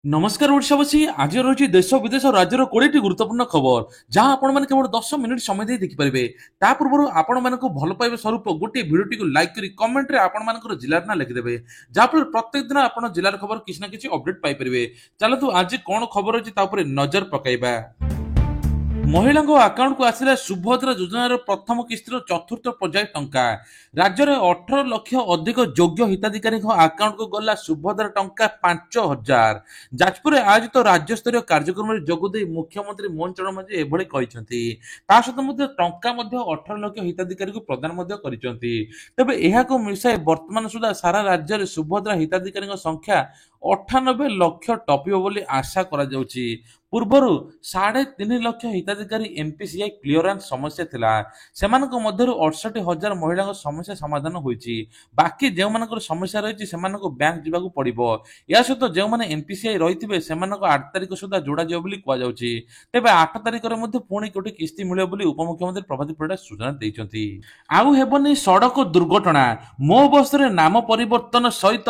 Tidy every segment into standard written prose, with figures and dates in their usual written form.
नमस्कार ओडावासी आज रही देश विदेश राज्यर 20 गुरुत्वपूर्ण खबर जहां आपण मैंने केवल 10 मिनिट समय दे देखिपारे ता पूर्व आपण मानक भल पाइबा स्वरूप गोटे भिडियोटी को लाइक करी कमेंट रे आपण मानकर जिलार ना लिखिदेवे जहाँफल प्रत्येक दिन आपण जिलार खबर किसी ना किसी अपडेट पाइपर चलतु आज कौन खबर अच्छी नजर पकईबा। महिला आकाउंट को आसिला सुभद्रा योजनार प्रथम किस्तिर चतुर्थ पर्याय टंका राज्य में 18 लाख अधिक योग्य हिताधिकारी आकाउंट को गला सुभद्रा टंका 5,000। जाजपुर आयोजित राज्य स्तरीय कार्यक्रम में जोगदे मुख्यमंत्री मोहन चरण माझी एभली कहते सहित टंका 18 लाख हिताधिकारी को प्रदान तेबे यह मिसाई वर्तमान सुधा सारा राज्य में सुभद्रा हिताधिकारी संख्या 98 लाख टपिब बोली आशा करा जाउची। पूर्वर 3.5 लाख हिताधिकारी एमपीसीआई क्लियरेंस समस्या थिला सेमानक मध्यरु 68,000 महिला समस्या समाधान होईची बाकी जे मानकर समस्या रहिची सेमानक बैंक जिबाकू पड़िबो या सहित जे माने एमपीसीआई रहिथिबे सेमानक 8 तारिख सुधा जोड़ा जाय बोली कुआ जाउची। तेबे 8 तारिख रे मध्ये पुणी कोटी किस्ती मिलियो बोली उपमुख्यमंत्री प्रभाती परिडा सूचना दैछंती। आउ हेबनी सड़क दुर्घटना मो बस रे नाम परिवर्तन सहित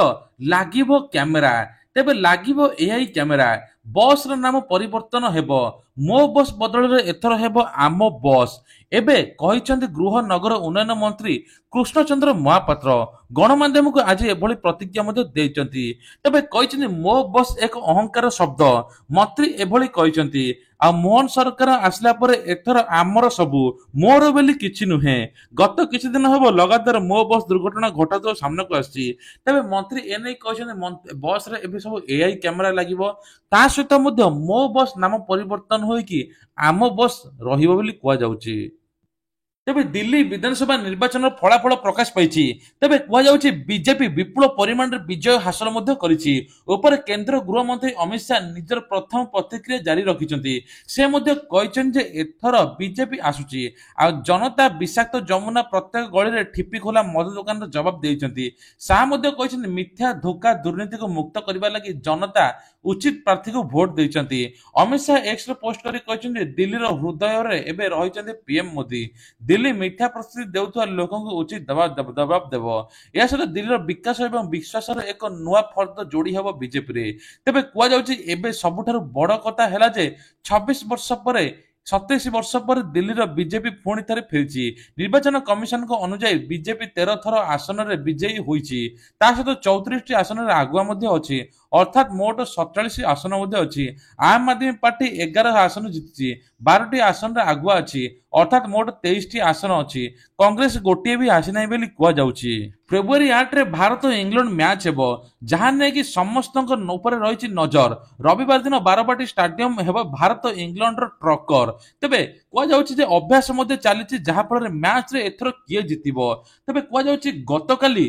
लागिबो कैमेरा तेबे लागिबो एआई कैमेरा बस र नाम परिवर्तन हेबो मो बस बदल रे एथर हेबो आमो बस एबे कहिसंती गृह नगर उन्नयन मंत्री कृष्णचंद्र महापात्र गणमाध्यम को आज एभली प्रतिज्ञा मध्ये देइचंती। तेबे कहिसंती मो बस एक अहंकार शब्द मंत्री एभली कहिसंती आ मोहन सरकार आसला पर एथर आमर सबु मोर बेली किछि नुहे गत किछि दिन हबो लगातार मो बस दुर्घटना घटा सामना को आसी। तेबे मंत्री एने कहिसंती बस रे एबे सब एआई कैमेरा लागिबो ता सहित मध्य मो बस नाम परिवर्तन होई कि आम बस रहिबो बोली कुआ जाउची। तेबे दिल्ली विधानसभा निर्वाचन फलाफल प्रकाश पाई तेबे कहुच्छी बीजेपी विपुल परिमाण विजय हासिल करिछि ऊपर केंद्र गृह मंत्री अमित शाह निजर प्रथम प्रतिक्रिया जारी रखिछंती से जे एथर बीजेपी आसुची आ जनता विषाक्त जमुना प्रत्येक गली रे ठिपी खोला मद दुकान जवाब देइछंती। शाह मिथ्या धोखा दुर्नीति को मुक्त करबा लागि जनता उचित प्रार्थी को भोट देइछंती। अमित शाह एक्स रे पोस्ट करी कहछंती दिल्ली रो हृदय रे एबे रहिछंती पीएम मोदी दिल्ली मिथ्या प्रतिश्रुति देउथुवा लोकन को उचित दबाव देव या सहित दिल्लीर विकास एवं विश्वास एक नुआ फर्द जोड़ी हब बीजेपी रे। तेबे कुआ जाउची एबे सबुठारु बड़ कथा हेला जे 26 वर्ष पर 27 वर्ष पर दिल्लीर बीजेपी पुणी थे फेरी निर्वाचन कमिशन को अनुसार बीजेपी 13 थर आसन में विजयी होईची ता सहित 34 आसन में आगुआ अच्छी अर्थात मोट 47 आसन अच्छी। आम आदमी पार्टी 11 आसन जीति 12 आसन में आगुआ अच्छी अर्थात मोट 23 आसन अच्छी कांग्रेस गोटे भी आसीना बोली कहुच्छी। फेब्रुआरी 8 रे भारत इंग्लैंड मैच हेबो जहां ने कि समस्त रही नजर रविवार दिन बारबाटी स्टाडियम हेबो भारत इंग्लैंड ट्रकर तेबे कहुच्छी जे अभ्यास चली जहाँफल मैच रे एथर किए जितिबो तेबे कहुच्छी गतकाली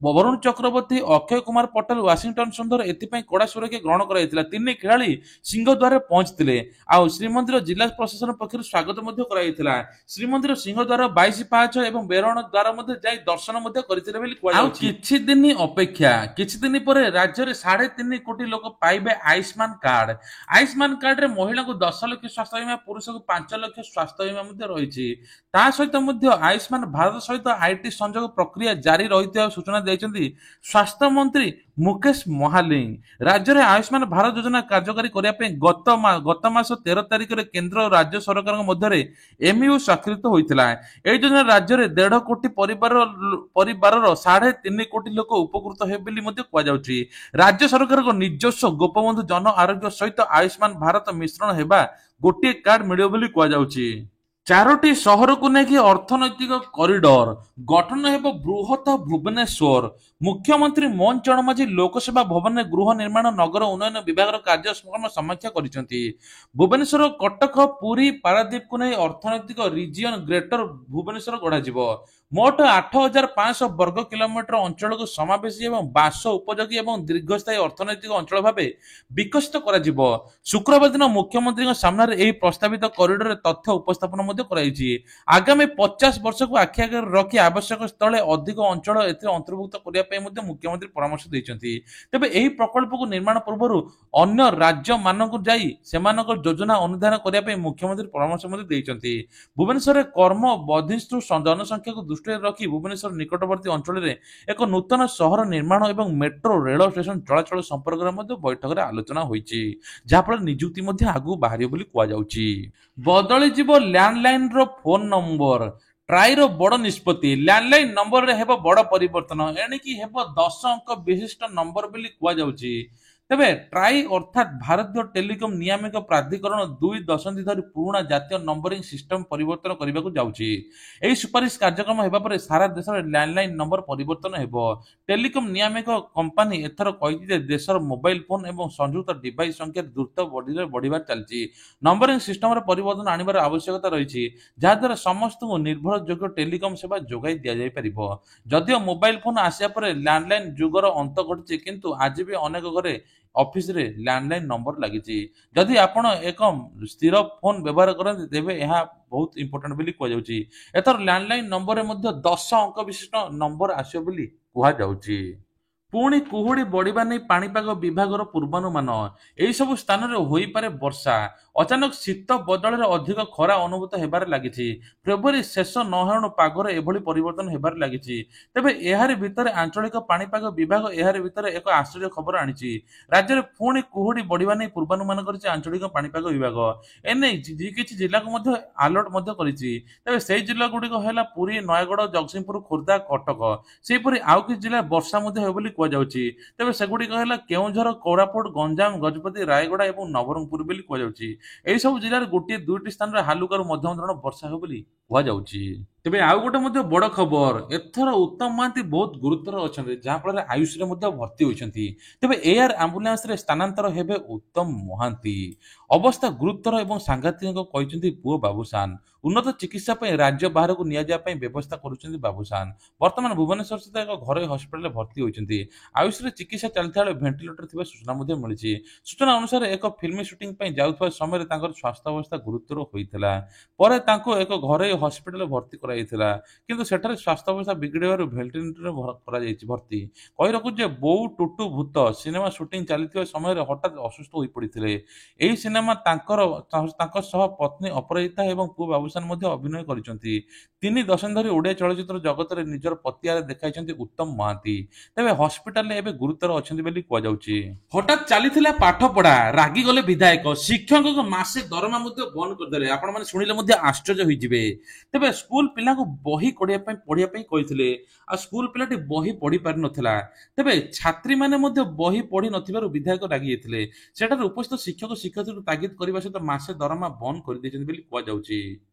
वरुण चक्रवर्ती अक्षय कुमार पटेल वाशिंगटन सुंदर एथिपाई कड़ा सुरक्षा ग्रहण कराइथिला तीन खेलाड़ी सिंहद्वार पहुंचते आउ श्रीमंदिर जिला प्रशासन पक्षर स्वागत कराइथिला। श्रीमंदिर सिंहद्वार 22 पाहाच एवं बेरण द्वार जाई दर्शन करथिले बोली कुआ किछि दिन अपेक्षा किछि दिन पर राज्य रे 3.5 कोटी लोक पाइबे आयुष्मान कार्ड रे महिला को 10 लाख स्वास्थ्य बीमा पुरुष को 5 लाख स्वास्थ्य बीमा रही ता सहित आयुष्मान भारत सहित आईटी संयोग प्रक्रिया जारी रही सूचना स्वास्थ्य मंत्री मुकेश महालिंग राज्य में आयुष्मान भारत योजना कार्यकारी करने गत मास 13 तारिख में केंद्र और राज्य सरकार मध्य एमयू स्वाक्षरित होता है। योजना राज्य में 1.5 कोटी परिवार 3.5 कोटी लोक उपकृत हे राज्य सरकार को निजस्व गोपबंधु जन आरोग्य सहित आयुष्मान भारत मिश्रण होगा गोटे कार्ड मिले कहुच्छी। 4टी सहर को लेकिन अर्थनैतिक कॉरिडोर गठन हेब बृहत भुवनेश्वर मुख्यमंत्री मोहन चरण माझी लोकसेवा भवन में गृह निर्माण नगर उन्नयन विभाग कार्यक्रम समीक्षा करिसेंती। भुवनेश्वर कटक पुरी पारादीप को नहीं अर्थनैतिक रिजियन ग्रेटर भुवनेश्वर गढ़ा मोट 8,500 वर्ग किलोमीटर अंचल को समावेशी एवं बास उपयोगी एवं दीर्घस्थायी अर्थनैतिक अंचल भाव विकसित करा शुक्रवार दिन मुख्यमंत्री सामने यह प्रस्तावित कॉरिडोर तथ्य उपस्थापन आगामी 50 वर्ष को आखि आगे रखी आवश्यक स्थले अधिक अंचल अंतर्भुक्त करने मुख्यमंत्री परामर्श देते। तेबे यही प्रकल्प को निर्माण पूर्व अन्य राज्य मानक जाई योजना अनुधान करने मुख्यमंत्री परामर्श देते। भुवनेश्वर कर्म वर्धिष्णु जनसंख्या को दृष्टि ଦୃଷ୍ଟିରେ ରଖି ଭୁବନେଶ୍ୱର ନିକଟବର୍ତ୍ତୀ ଅଞ୍ଚଳରେ ଏକ ନୂତନ ସହର ନିର୍ମାଣ ଏବଂ ମେଟ୍ରୋ ରେଳ ଷ୍ଟେସନ ଚଳାଚଳ ସମ୍ପର୍କରେ ମଧ୍ୟ ବୈଠକରେ ଆଲୋଚନା ହୋଇଛି, ଯାହାଫଳରେ ନିଯୁକ୍ତି ମଧ୍ୟ ଆଗକୁ ବାହାରିବ ବୋଲି କୁହାଯାଉଛି। ବଦଳିଯିବ ଲ୍ୟାଣ୍ଡଲାଇନର ଫୋନ ନମ୍ବର। ଟ୍ରାଇର ବଡ଼ ନିଷ୍ପତ୍ତି। ଲ୍ୟାଣ୍ଡଲାଇନ ନମ୍ବରରେ ହେବ ବଡ଼ ପରିବର୍ତ୍ତନ। ଏଣିକି ହେବ 10 ଅଙ୍କ ବିଶିଷ୍ଟ ନମ୍ବର ବୋଲି କୁହାଯାଉଛି। ତେବେ ଟ୍ରାଇ ଅର୍ଥାତ୍ ଭାରତୀୟ ଟେଲିକମ ନିୟାମକ ପ୍ରାଧିକରଣ 2 ଦଶନ୍ଧି ଧରି ପୁରୁଣା ଜାତୀୟ ନମ୍ବରିଂ ସିଷ୍ଟମ ପରିବର୍ତ୍ତନ କରିବାକୁ ଯାଉଛି। ଏହି ସୁପାରିଶ କାର୍ଯ୍ୟକ୍ରମ ହେବା ପରେ ସାରା ଦେଶରେ ଲ୍ୟାଣ୍ଡଲାଇନ ନମ୍ବର ପରିବର୍ତ୍ତନ ହେବ। ଟେଲିକମ ନିୟାମକ କମ୍ପାନୀ ଏଥର କହିଛି ଯେ ଦେଶର ମୋବାଇଲ ଫୋନ ଏବଂ ସଂଯୁକ୍ତ ଡିଭାଇସ ସଂଖ୍ୟା ଦ୍ରୁତ ବଢିବାରେ ଚାଲିଛି। ନମ୍ବରିଂ ସିଷ୍ଟମରେ ପରିବର୍ତ୍ତନ ଆଣିବାର ଆବଶ୍ୟକତା ରହିଛି, ଯାହାଦ୍ୱାରା ସମସ୍ତଙ୍କୁ ନିର୍ଭରଯୋଗ୍ୟ ଟେଲିକମ ସେବା ଯୋଗାଇ ଦିଆଯାଇପାରିବ। ଯଦିଓ ମୋବାଇଲ ଫୋନ ଆସିବା ପରେ ଲ୍ୟାଣ୍ଡଲାଇନ ଯୁଗର ଅନ୍ତ ଘଟିଛି, କିନ୍ତୁ ଆଜି ବି ଅନେକ ଘରେ ଅଫିସରେ ଲ୍ୟାଣ୍ଡଲାଇନ ନମ୍ବର ଲାଗିଛି। ଯଦି ଆପଣ ଏକ ସ୍ଥିର ଫୋନ ବ୍ୟବହାର କରନ୍ତି, ତେବେ ଏହା ବହୁତ ଇମ୍ପୋର୍ଟାଣ୍ଟ ବୋଲି କୁହାଯାଉଛି। ଏଥର ଲ୍ୟାଣ୍ଡଲାଇନ ନମ୍ବରରେ ମଧ୍ୟ 10 ଅଙ୍କ ବିଶିଷ୍ଟ ନମ୍ବର ଆସିବ ବୋଲି କୁହାଯାଉଛି। ପୁଣି କୁହୁଡ଼ି ବଢିବା ନେଇ ପାଣିପାଗ ବିଭାଗର ପୂର୍ବାନୁମାନ। ଏହି ସବୁ ସ୍ଥାନରେ ହୋଇପାରେ ବର୍ଷା। ଅଚାନକ ଶୀତ ବଦଳରେ ଅଧିକ ଖରା ଅନୁଭୂତ ହେବାରେ ଲାଗିଛି। ଫେବୃଆରୀ ଶେଷ ନ ହେଉଣୁ ପାଗରେ ଏଭଳି ପରିବର୍ତ୍ତନ ହେବାରେ ଲାଗିଛି। ତେବେ ଏହାରି ଭିତରେ ଆଞ୍ଚଳିକ ପାଣିପାଗ ବିଭାଗ ଏହାରି ଭିତରେ ଏକ ଆଶ୍ଚର୍ଯ୍ୟ ଖବର ଆଣିଛି। ରାଜ୍ୟରେ ପୁଣି କୁହୁଡ଼ି ବଢିବା ନେଇ ପୂର୍ବାନୁମାନ କରିଛି ଆଞ୍ଚଳିକ ପାଣିପାଗ ବିଭାଗ। ଏନେଇ କିଛି ଜିଲ୍ଲାକୁ ମଧ୍ୟ ଆଲର୍ଟ ମଧ୍ୟ କରିଛି। ତେବେ ସେହି ଜିଲ୍ଲା ଗୁଡ଼ିକ ହେଲା ପୁରୀ, ନୟାଗଡ଼, ଜଗତସିଂହପୁର, ଖୋର୍ଦ୍ଧା, କଟକ। ସେହିପରି ଆଉ କିଛି ଜିଲ୍ଲାରେ ବର୍ଷା ମଧ୍ୟ ହେବ ବୋଲି କୁହାଯାଉଛି। ତେବେ ସେଗୁଡ଼ିକ ହେଲା କେଉଁଝର, କୋରାପୁଟ, ଗଞ୍ଜାମ, ଗଜପତି, ରାୟଗଡ଼ା ଏବଂ ନବରଙ୍ଗପୁର ବୋଲି କୁହାଯାଉଛି। ଏହି ସବୁ ଜିଲ୍ଲାରେ ଗୋଟିଏ ଦୁଇଟି ସ୍ଥାନରେ ହାଲୁକାରୁ ମଧ୍ୟମ ଧରଣର ବର୍ଷା ହେବ ବୋଲି କୁହାଯାଉଛି। ତେବେ ଆଉ ଗୋଟେ ମଧ୍ୟ ବଡ଼ ଖବର, ଏଥର ଉତ୍ତମ ମହାନ୍ତି ବହୁତ ଗୁରୁତର ଅଛନ୍ତି, ଯାହାଫଳରେ ଆୟୁଷରେ ମଧ୍ୟ ଭର୍ତ୍ତି ହୋଇଛନ୍ତି। ତେବେ ଏୟାର ଆମ୍ବୁଲାନ୍ସରେ ସ୍ଥାନାନ୍ତର ହେବେ ଉତ୍ତମ ମହାନ୍ତି। ଅବସ୍ଥା ଗୁରୁତର ଏବଂ ସାଂଘାତିକ କହିଛନ୍ତି ପୁଅ ବାବୁସାନ। ଉନ୍ନତ ଚିକିତ୍ସା ପାଇଁ ରାଜ୍ୟ ବାହାରକୁ ନିଆଯିବା ପାଇଁ ବ୍ୟବସ୍ଥା କରୁଛନ୍ତି ବାବୁସାନ। ବର୍ତ୍ତମାନ ଭୁବନେଶ୍ୱର ସ୍ଥିତ ଏକ ଘରୋଇ ହସ୍ପିଟାଲରେ ଭର୍ତ୍ତି ହୋଇଛନ୍ତି। ଆୟୁଷରେ ଚିକିତ୍ସା ଚାଲିଥିବା ବେଳେ ଭେଣ୍ଟିଲେଟର ଥିବା ସୂଚନା ମଧ୍ୟ ମିଳିଛି। ସୂଚନା ଅନୁସାରେ ଏକ ଫିଲ୍ମ ସୁଟିଂ ପାଇଁ ଯାଉଥିବା ସମୟରେ ତାଙ୍କର ସ୍ୱାସ୍ଥ୍ୟାବସ୍ଥା ଗୁରୁତର ହୋଇଥିଲା। ପରେ ତାଙ୍କୁ ଏକ ଘରୋଇ ହସ୍ପିଟାଲରେ ଭର୍ତ୍ତି କରାଯାଇଥିଲା, କିନ୍ତୁ ସେଠାରେ ସ୍ୱାସ୍ଥ୍ୟାବସ୍ଥା ବିଗିଡ଼ିବାରୁ ଭେଣ୍ଟିଲେଟରରେ କରାଯାଇଛି ଭର୍ତ୍ତି। କହି ରଖୁଛୁ ଯେ ବୋଉ ଟୁଟୁ ଭୂତ ସିନେମା ସୁଟିଂ ଚାଲିଥିବା ସମୟରେ ହଠାତ୍ ଅସୁସ୍ଥ ହୋଇପଡ଼ିଥିଲେ। ଏହି ସିନେମା ତାଙ୍କ ସହ ପତ୍ନୀ ଅପରାଜିତା ଏବଂ ପୁଅ ବାବୁସାନ ମଧ୍ୟ ଅଭିନୟ କରିଛନ୍ତି। 3 ଦଶନ୍ଧି ଧରି ଓଡ଼ିଆ ଚଳଚ୍ଚିତ୍ର ଜଗତରେ ନିଜର ପତିଆରା ଦେଖାଇଛନ୍ତି ଉତ୍ତମ ମହାନ୍ତି। ତେବେ ହସ୍ପିଟାଲରେ ଏବେ ଗୁରୁତର ଅଛନ୍ତି ବୋଲି କୁହାଯାଉଛି। ହଠାତ୍ ଚାଲିଥିଲା ପାଠପଢା, ରାଗିଗଲେ ବିଧାୟକ, ଶିକ୍ଷକଙ୍କ ମାସେ ଦରମା ମଧ୍ୟ ବନ୍ଦ କରିଦେଲେ। ଆପଣମାନେ ଶୁଣିଲେ ମଧ୍ୟ ଆଶ୍ଚର୍ଯ୍ୟ ହୋଇଯିବେ। ତେବେ ସ୍କୁଲ ପିଲାଙ୍କୁ ବହି ପଢିବା ପାଇଁ କହିଥିଲେ, ଆଉ ସ୍କୁଲ ପିଲାଟି ବହି ପଢି ପାରିନଥିଲା। ତେବେ ଛାତ୍ରୀମାନେ ମଧ୍ୟ ବହି ପଢି ନଥିବାରୁ ବିଧାୟକ ରାଗି ଯାଇଥିଲେ। ସେଠାରେ ଉପସ୍ଥିତ ଶିକ୍ଷକ ଶିକ୍ଷୟିତ୍ରୀଙ୍କୁ ତାଗିଦ କରିବା ସହିତ ମାସେ ଦରମା ବନ୍ଦ କରିଦେଇଛନ୍ତି ବୋଲି କୁହାଯାଉଛି।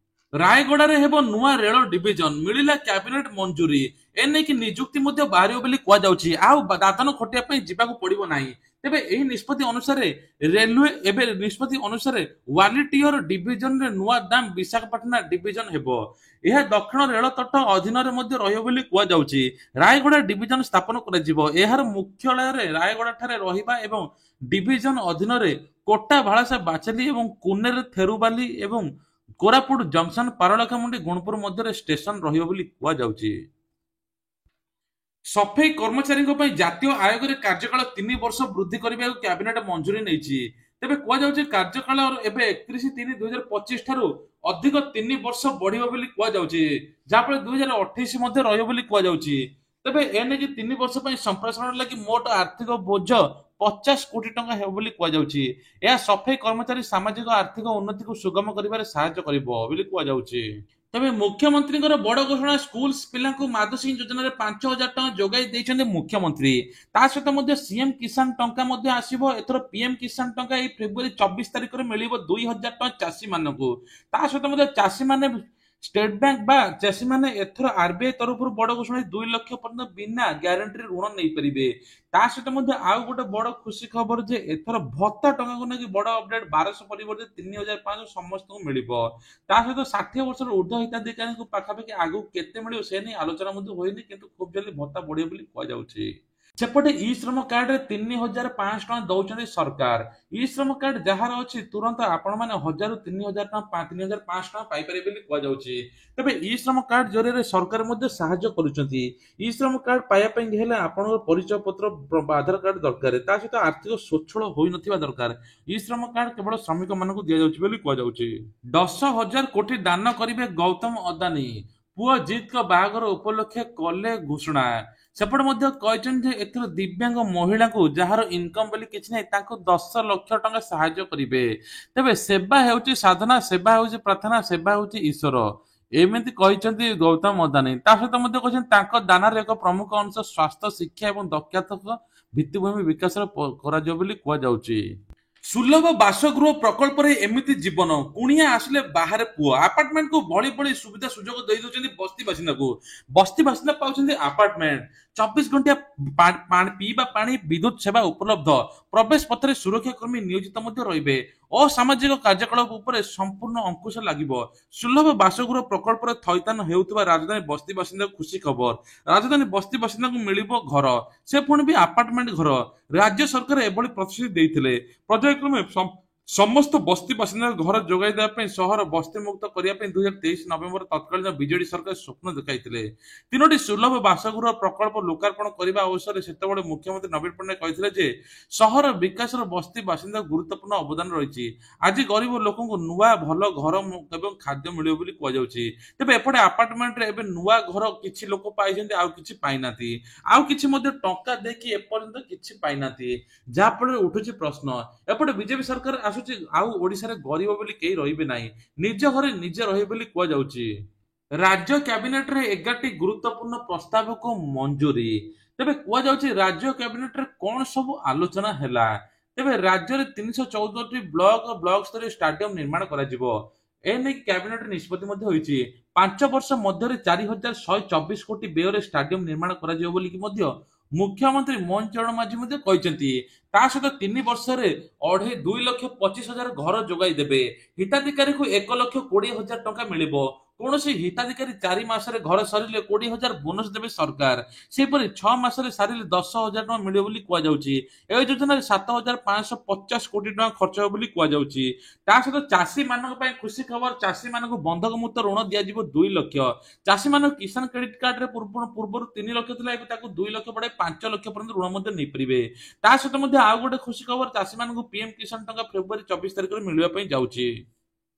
ରାୟଗଡ଼ାରେ ହେବ ନୂଆ ରେଳ ଡିଭିଜନ, ମିଳିଲା କ୍ୟାବିନେଟ ମଞ୍ଜୁରୀ। ଏନେଇକି ନିଯୁକ୍ତି ମଧ୍ୟ ବାହାରିବ ବୋଲି କୁହାଯାଉଛି। ଆଉ ଦାଦନ ଖଟିବା ପାଇଁ ଯିବାକୁ ପଡିବ ନାହିଁ। ତେବେ ଏହି ନିଷ୍ପତ୍ତି ଅନୁସାରେ ୱାଲିଟିୟର ଡିଭିଜନରେ ନୂଆ ଦାମ ବିଶାଖାପାଟଣା ଡିଭିଜନ ହେବ। ଏହା ଦକ୍ଷିଣ ରେଳ ତଟ ଅଧୀନରେ ମଧ୍ୟ ରହିବ ବୋଲି କୁହାଯାଉଛି। ରାୟଗଡ଼ା ଡିଭିଜନ ସ୍ଥାପନ କରାଯିବ। ଏହାର ମୁଖ୍ୟାଳୟରେ ରାୟଗଡ଼ା ଠାରେ ରହିବା ଏବଂ ଡିଭିଜନ ଅଧୀନରେ କୋଟା, ଭାଳସା, ବାଚେଲି ଏବଂ କୁନେର, ଥେରୁବାଲି ଏବଂ କୋରାପୁଟ ଜଙ୍କସନ, ପାରଳାଖେମୁଣ୍ଡି, ଗୁଣପୁର ମଧ୍ୟରେ ଷ୍ଟେସନ ରହିବ ବୋଲି କୁହାଯାଉଛି। ସଫେଇ କର୍ମଚାରୀଙ୍କ ପାଇଁ ଜାତୀୟ ଆୟୋଗରେ କାର୍ଯ୍ୟକାଳ 3 ବର୍ଷ ବୃଦ୍ଧି କରିବାକୁ କ୍ୟାବିନେଟ ମଞ୍ଜୁରୀ ନେଇଛି। ତେବେ କୁହାଯାଉଛି କାର୍ଯ୍ୟକାଳ ଏବେ 31/3/2025 ଠାରୁ ଅଧିକ 3 ବର୍ଷ ବଢିବ ବୋଲି କୁହାଯାଉଛି, ଯାହାଫଳରେ 2028 ମଧ୍ୟ ରହିବ ବୋଲି କୁହାଯାଉଛି। ତେବେ ଏନେଇକି 3 ବର୍ଷ ପାଇଁ ସମ୍ପ୍ରସାରଣ ଲାଗି ମୋଟ ଆର୍ଥିକ ବୋଝ 50 କୋଟି ଟଙ୍କା ହେବ ବୋଲି କୁହାଯାଉଛି। ଏହା ସଫେଇ କର୍ମଚାରୀ ସାମାଜିକ ଆର୍ଥିକ ଉନ୍ନତିକୁ ସୁଗମ କରିବାରେ ସାହାଯ୍ୟ କରିବ ବୋଲି କୁହାଯାଉଛି। ତେବେ ମୁଖ୍ୟମନ୍ତ୍ରୀଙ୍କର ବଡ ଘୋଷଣା, ସ୍କୁଲ ପିଲାଙ୍କୁ ମାଧୁସିଂ ଯୋଜନାରେ 5,000 ଟଙ୍କା ଯୋଗାଇ ଦେଇଛନ୍ତି ମୁଖ୍ୟମନ୍ତ୍ରୀ। ତା ସହିତ ମଧ୍ୟ ସିଏମ କିଷାନ ଟଙ୍କା ମଧ୍ୟ ଆସିବ। ଏଥର ପିଏମ କିଷାନ ଟଙ୍କା ଏଇ ଫେବୃଆରୀ 24 ତାରିଖରେ ମିଳିବ 2,000 ଟଙ୍କା ଚାଷୀ ମାନଙ୍କୁ। ତା ସହିତ ମଧ୍ୟ ଚାଷୀ ମାନେ ଷ୍ଟେଟ ବ୍ୟାଙ୍କ ବା ଚାଷୀ ମାନେ ଏଥର ଆରବିଆଇ ତରଫରୁ ବଡ ଘୋଷଣା 2 ଲକ୍ଷ ପର୍ଯ୍ୟନ୍ତ ବିନା ଗ୍ୟାରେଣ୍ଟିରେ ଋଣ ନେଇପାରିବେ। ତା ସହିତ ମଧ୍ୟ ଆଉ ଗୋଟେ ବଡ ଖୁସି ଖବର ଯେ ଏଥର ଭତ୍ତା ଟଙ୍କାକୁ ନେଇକି ବଡ ଅପଡେଟ, 1200 ପରିବର୍ତ୍ତେ 3,500 ସମସ୍ତଙ୍କୁ ମିଳିବ। ତା ସହିତ 60 ବର୍ଷର ଉର୍ଦ୍ଧ୍ୱ ହିତାଧିକାରୀଙ୍କୁ ପାଖାପାଖି ଆଗକୁ କେତେ ମିଳିବ ସେ ନେଇ ଆଲୋଚନା ମଧ୍ୟ ହୋଇନି, କିନ୍ତୁ ଖୁବ ଜଲ୍ଦି ଭତ୍ତା ବଢିବ ବୋଲି କୁହାଯାଉଛି। ସେପଟେ ଇ ଶ୍ରମ କାର୍ଡରେ 3,500 ଟଙ୍କା ଦଉଛନ୍ତି ସରକାର। ଇ ଶ୍ରମ କାର୍ଡ ଯାହାର ଅଛି ତୁରନ୍ତ ଆପଣ ମାନେ 1,000 ରୁ 3,500 ଟଙ୍କା ପାଇପାରିବେ ବୋଲି କୁହାଯାଉଛି। ତେବେ ଇ ଶ୍ରମ କାର୍ଡ ଜରିଆରେ ସରକାର ମଧ୍ୟ ସାହାଯ୍ୟ କରୁଛନ୍ତି। ଇ ଶ୍ରମ କାର୍ଡ ପାଇବା ପାଇଁ ହେଲେ ଆପଣଙ୍କ ପରିଚୟ ପତ୍ର, ଆଧାର କାର୍ଡ ଦରକାର। ତା ସହିତ ଆର୍ଥିକ ସ୍ୱଚ୍ଛଳ ହୋଇନଥିବା ଦରକାର। ଇ ଶ୍ରମ କାର୍ଡ କେବଳ ଶ୍ରମିକ ମାନଙ୍କୁ ଦିଆଯାଉଛି ବୋଲି କୁହାଯାଉଛି। 10,000 କୋଟି ଦାନ କରିବେ ଗୌତମ ଅଦାନୀ। ପୁଅ ଜିତଙ୍କ ବାହାଘର ଉପଲକ୍ଷେ କଲେ ଘୋଷଣା। ସେପଟେ ମଧ୍ୟ କହିଛନ୍ତି ଯେ ଏଥିରୁ ଦିବ୍ୟାଙ୍ଗ ମହିଳାଙ୍କୁ ଯାହାର ଇନକମ୍ ବୋଲି କିଛି ନାହିଁ ତାଙ୍କୁ 10 ଲକ୍ଷ ଟଙ୍କା ସାହାଯ୍ୟ କରିବେ। ତେବେ ସେବା ହେଉଛି ସାଧନା, ସେବା ହେଉଛି ପ୍ରାର୍ଥନା, ସେବା ହେଉଛି ଈଶ୍ୱର, ଏମିତି କହିଛନ୍ତି ଗୌତମ ଅଦାନୀ। ତା ସହିତ ମଧ୍ୟ କହିଛନ୍ତି ତାଙ୍କ ଦାନରେ ଏକ ପ୍ରମୁଖ ଅଂଶ ସ୍ୱାସ୍ଥ୍ୟ, ଶିକ୍ଷା ଏବଂ ଦକ୍ଷତା ଭିତ୍ତିଭୂମି ବିକାଶରେ କରାଯିବ ବୋଲି କୁହାଯାଉଛି। ସୁଲଭ ବାସଗୃହ ପ୍ରକଳ୍ପରେ ଏମିତି ଜୀବନ, କୁଣିଆ ଆସିଲେ ବାହାରେ ପୁଅ। ଆପାର୍ଟମେଣ୍ଟକୁ ଭଳି ଭଳି ସୁବିଧା ସୁଯୋଗ ଦେଇ ଦଉଛନ୍ତି ବସ୍ତି ବାସିନ୍ଦାକୁ। ବସ୍ତି ବାସିନ୍ଦା ପାଉଛନ୍ତି ଆପାର୍ଟମେଣ୍ଟ, 24 ଘଣ୍ଟିଆ ପିଇବା ପାଣି, ବିଦ୍ୟୁତ ସେବା ଉପଲବ୍ଧ, ପ୍ରବେଶ ପଥରେ ସୁରକ୍ଷା କର୍ମୀ ନିୟୋଜିତ ମଧ୍ୟ ରହିବେ। ଅସାମାଜିକ କାର୍ଯ୍ୟକଳାପ ଉପରେ ସମ୍ପୂର୍ଣ୍ଣ ଅଙ୍କୁଶ ଲାଗିବ। ସୁଲଭ ବାସଗୃହ ପ୍ରକଳ୍ପରେ ଥଇଥାନ ହେଉଥିବା ରାଜଧାନୀ ବସ୍ତି ବାସିନ୍ଦାକୁ ଖୁସି ଖବର। ରାଜଧାନୀ ବସ୍ତି ବାସିନ୍ଦାଙ୍କୁ ମିଳିବ ଘର, ସେ ପୁଣି ବି ଆପାର୍ଟମେଣ୍ଟ ଘର। ରାଜ୍ୟ ସରକାର ଏଭଳି ପ୍ରତିଶ୍ରୁତି ଦେଇଥିଲେ। ପର୍ଯ୍ୟାୟକ୍ରମେ ସମସ୍ତ ବସ୍ତି ବାସିନ୍ଦାଙ୍କୁ ଘର ଯୋଗାଇ ଦେବା ପାଇଁ, ସହର ବସ୍ତି ମୁକ୍ତ କରିବା ପାଇଁ 2023 ନଭେମ୍ବର ତତ୍କାଳୀନ ବିଜେଡି ସରକାର ସ୍ୱପ୍ନ ଦେଖାଇଥିଲେ। 3ଟି ସୁଲଭ ବାସଗୃହ ପ୍ରକଳ୍ପ ଲୋକାର୍ପଣ କରିବା ଅବସରରେ ସେତେବେଳେ ମୁଖ୍ୟମନ୍ତ୍ରୀ ନବୀନ ପଟ୍ଟନାୟକ କହିଥିଲେ ଯେ ସହର ବିକାଶର ବସ୍ତି ବାସିନ୍ଦା ଗୁରୁତ୍ୱପୂର୍ଣ୍ଣ ଅବଦାନ ରହିଛି। ଆଜି ଗରିବ ଲୋକଙ୍କୁ ନୂଆ ଭଲ ଘର ଏବଂ ଖାଦ୍ୟ ମିଳିବ ବୋଲି କୁହାଯାଉଛି। ତେବେ ଏପଟେ ଆପାର୍ଟମେଣ୍ଟରେ ଏବେ ନୂଆ ଘର କିଛି ଲୋକ ପାଇଛନ୍ତି, ଆଉ କିଛି ପାଇନାହାନ୍ତି। ଆଉ କିଛି ମଧ୍ୟ ଟଙ୍କା ଦେଇକି ଏପର୍ଯ୍ୟନ୍ତ କିଛି ପାଇନାହାନ୍ତି। ଯାହା ଫଳରେ ଉଠୁଛି ପ୍ରଶ୍ନ, ଏପଟେ ବିଜେପି ସରକାର ଆସୁଛି ଆଉ ଓଡିଶାରେ ଗରିବ ବୋଲି କେହି ରହିବେ ନାହିଁ, ନିଜ ଘରେ ନିଜେ ରହିବେ ବୋଲି କୁହାଯାଉଛି। ରାଜ୍ୟ କ୍ୟାବିନେଟରେ 11ଟି ଗୁରୁତ୍ୱପୂର୍ଣ୍ଣ ପ୍ରସ୍ତାବକୁ ମଞ୍ଜୁରୀ। ତେବେ କୁହାଯାଉଛି ରାଜ୍ୟ କ୍ୟାବିନେଟରେ କଣ ସବୁ ଆଲୋଚନା ହେଲା। ତେବେ ରାଜ୍ୟରେ 314ଟି ବ୍ଲକ ସ୍ତରୀୟ ଷ୍ଟାଡିୟମ ନିର୍ମାଣ କରାଯିବ। ଏ ନେଇ କ୍ୟାବିନେଟ ନିଷ୍ପତ୍ତି ମଧ୍ୟ ହୋଇଛି। 5 ବର୍ଷ ମଧ୍ୟରେ 4,124 କୋଟି ବ୍ୟୟରେ ଷ୍ଟାଡିୟମ ନିର୍ମାଣ କରାଯିବ ବୋଲି ମଧ୍ୟ ମୁଖ୍ୟମନ୍ତ୍ରୀ ମୋହନ ଚରଣ ମାଝୀ ମଧ୍ୟ କହିଛନ୍ତି। ତା ସହିତ 3 ବର୍ଷରେ 2,25,000 ଘର ଯୋଗାଇ ଦେବେ। ହିତାଧିକାରୀଙ୍କୁ 1,20,000 ଟଙ୍କା ମିଳିବ। କୌଣସି ହିତାଧିକାରୀ 4 ମାସରେ ଘର ସରିଲେ 20,000 ବୋନସ ଦେବେ ସରକାର। ସେହିପରି 6 ମାସରେ ସାରିଲେ 10,000 ଟଙ୍କା ମିଳିବ ବୋଲି କୁହାଯାଉଛି। ଏହି ଯୋଜନାରେ 7,550 କୋଟି ଟଙ୍କା ଖର୍ଚ୍ଚ ହେବ ବୋଲି କୁହାଯାଉଛି। ତା ସହିତ ଚାଷୀ ମାନଙ୍କ ପାଇଁ ଖୁସି ଖବର, ଚାଷୀ ମାନଙ୍କୁ ବନ୍ଧକ ମୁକ୍ତ ଋଣ ଦିଆଯିବ 2 ଲକ୍ଷ। ଚାଷୀ ମାନଙ୍କୁ କିଷାନ କ୍ରେଡିଟ କାର୍ଡରେ ପୂର୍ବରୁ 3 ଲକ୍ଷ ଥିଲା, ଏବେ ତାକୁ 2 ଲକ୍ଷ ବଢାଇ 5 ଲକ୍ଷ ପର୍ଯ୍ୟନ୍ତ ଋଣ ମଧ୍ୟ ନେଇପାରିବେ। ତା ସହିତ ମଧ୍ୟ ଆଉ ଗୋଟେ ଖୁସି ଖବର, ଚାଷୀ ମାନଙ୍କୁ ପିଏମ କିଷାନ ଟଙ୍କା ଫେବୃଆରୀ 24 ତାରିଖରେ ମିଳିବା ପାଇଁ ଯାଉଛି।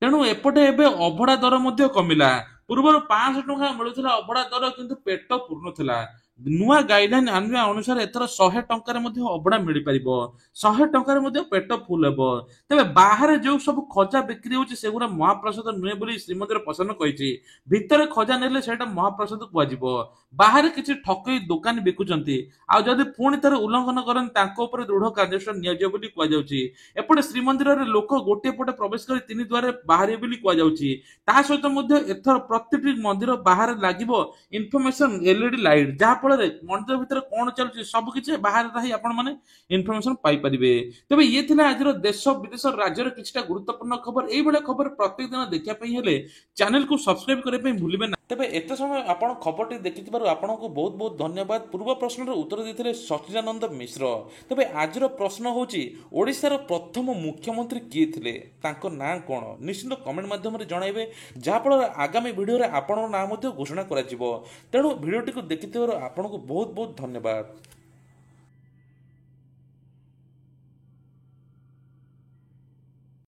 ତେଣୁ ଏପଟେ ଏବେ ଅଭଡା ଦର ମଧ୍ୟ କମିଲା। ପୂର୍ବରୁ 500 ଟଙ୍କା ମିଳୁଥିଲା ଅଭଡା ଦର, କିନ୍ତୁ ପେଟ ପୁରୁନଥିଲା। ନୂଆ ଗାଇଡଲାଇନ ଆଣିବା ଅନୁସାରେ ଏଥର 100 ଟଙ୍କାରେ ମଧ୍ୟ ଅଭଡା ମିଳିପାରିବ। 100 ଟଙ୍କାରେ ମଧ୍ୟ ପେଟ ଫୁଲ ହେବ। ତେବେ ବାହାରେ ଯୋଉ ସବୁ ଖଜା ବିକ୍ରି ହଉଛି ସେଗୁଡା ମହାପ୍ରସାଦ ନୁହେଁ ବୋଲି ଶ୍ରୀମନ୍ଦିର ପ୍ରଶାସନ କହିଛି। ଭିତରେ ଖଜା ନେଲେ ସେଇଟା ମହାପ୍ରସାଦ କୁହାଯିବ। ବାହାରେ କିଛି ଠକେଇ ଦୋକାନୀ ବିକୁଛନ୍ତି, ଆଉ ଯଦି ପୁଣି ଥରେ ଉଲ୍ଲଂଘନ କରନ୍ତି ତାଙ୍କ ଉପରେ ଦୃଢ କାର୍ଯ୍ୟାନୁଷ୍ଠାନ ନିଆଯିବ ବୋଲି କୁହାଯାଉଛି। ଏପଟେ ଶ୍ରୀମନ୍ଦିରରେ ଲୋକ ଗୋଟିଏ ପଟେ ପ୍ରବେଶ କରି 3 ଦ୍ୱାରରେ ବାହାରିବେ ବୋଲି କୁହାଯାଉଛି। ତା ସହିତ ମଧ୍ୟ ଏଥର ପ୍ରତିଟି ମନ୍ଦିର ବାହାରେ ଲାଗିବ ଇନଫର୍ମେସନ LED ଲାଇଟ୍, ଯାହା ଫଳରେ ମନ୍ଦିର ଭିତରେ କଣ ଚାଲୁଛି ସବୁ କିଛି ବାହାରେ ରହି ଆପଣ ମାନେ ଇନଫର୍ମେସନ ପାଇପାରିବେ। ତେବେ ଇଏ ଥିଲା ଆଜିର ଦେଶ ବିଦେଶ ରାଜ୍ୟର କିଛିଟା ଗୁରୁତ୍ୱପୂର୍ଣ୍ଣ ଖବର। ଏଇଭଳିଆ ଖବର ପ୍ରତ୍ୟେକ ଦିନ ଦେଖିବା ପାଇଁ ହେଲେ ଚ୍ୟାନେଲକୁ ସବସ୍କ୍ରାଇବ କରିବା ପାଇଁ ଭୁଲିବେ ନାହିଁ। ତେବେ ଏତେ ସମୟ ଆପଣ ଖବରଟି ଦେଖିଥିବାରୁ ଆପଣଙ୍କୁ ବହୁତ ବହୁତ ଧନ୍ୟବାଦ। ପୂର୍ବ ପ୍ରଶ୍ନର ଉତ୍ତର ଦେଇଥିଲେ ସଚିଦାନନ୍ଦ ମିଶ୍ର। ତେବେ ଆଜିର ପ୍ରଶ୍ନ ହେଉଛି ଓଡ଼ିଶାର ପ୍ରଥମ ମୁଖ୍ୟମନ୍ତ୍ରୀ କିଏ ଥିଲେ, ତାଙ୍କ ନାଁ କଣ? ନିଶ୍ଚିନ୍ତ କମେଣ୍ଟ ମାଧ୍ୟମରେ ଜଣାଇବେ, ଯାହାଫଳରେ ଆଗାମୀ ଭିଡ଼ିଓରେ ଆପଣଙ୍କ ନାଁ ମଧ୍ୟ ଘୋଷଣା କରାଯିବ। ତେଣୁ ଭିଡ଼ିଓଟିକୁ ଦେଖିଥିବାରୁ ଆପଣଙ୍କୁ ବହୁତ ବହୁତ ଧନ୍ୟବାଦ।